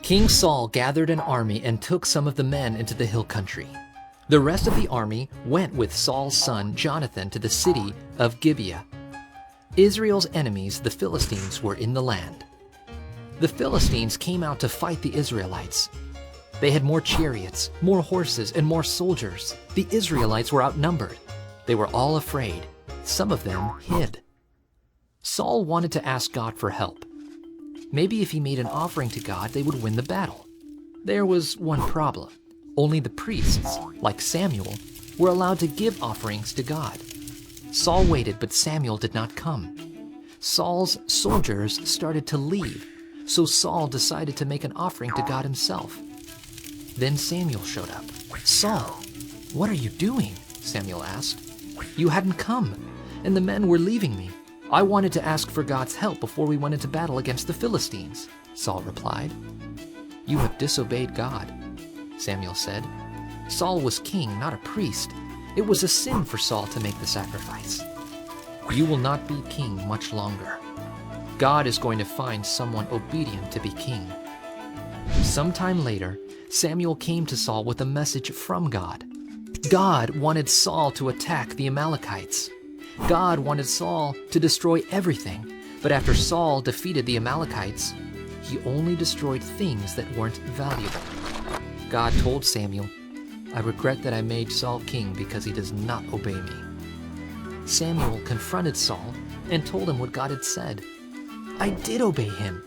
King Saul gathered an army and took some of the men into the hill country. The rest of the army went with Saul's son Jonathan to the city of Gibeah. Israel's enemies, the Philistines, were in the land. The Philistines came out to fight the Israelites. They had more chariots, more horses, and more soldiers. The Israelites were outnumbered. They were all afraid. Some of them hid. Saul wanted to ask God for help. Maybe if he made an offering to God, they would win the battle. There was one problem. Only the priests, like Samuel, were allowed to give offerings to God. Saul waited, but Samuel did not come. Saul's soldiers started to leave, so Saul decided to make an offering to God himself. Then Samuel showed up. "Saul, what are you doing?" Samuel asked. "You hadn't come, and the men were leaving me. I wanted to ask for God's help before we went into battle against the Philistines," Saul replied. "You have disobeyed God," Samuel said. Saul was king, not a priest. It was a sin for Saul to make the sacrifice. "You will not be king much longer. God is going to find someone obedient to be king." Sometime later, Samuel came to Saul with a message from God. God wanted Saul to attack the Amalekites. God wanted Saul to destroy everything, but after Saul defeated the Amalekites, he only destroyed things that weren't valuable. God told Samuel, "I regret that I made Saul king because he does not obey me." Samuel confronted Saul and told him what God had said. "I did obey him,"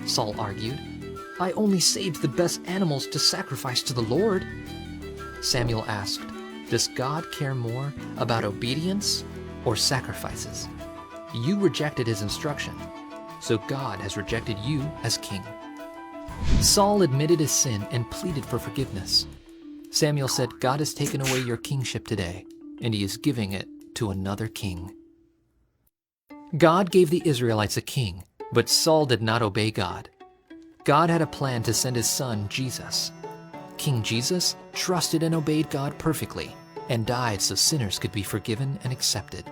Saul argued. "I only saved the best animals to sacrifice to the Lord." Samuel asked, "Does God care more about obedience or sacrifices? You rejected his instruction, so God has rejected you as king." Saul admitted his sin and pleaded for forgiveness. Samuel said, "God has taken away your kingship today, and he is giving it to another king." God gave the Israelites a king, but Saul did not obey God. God had a plan to send his son, Jesus. King Jesus trusted and obeyed God perfectly and died so sinners could be forgiven and accepted.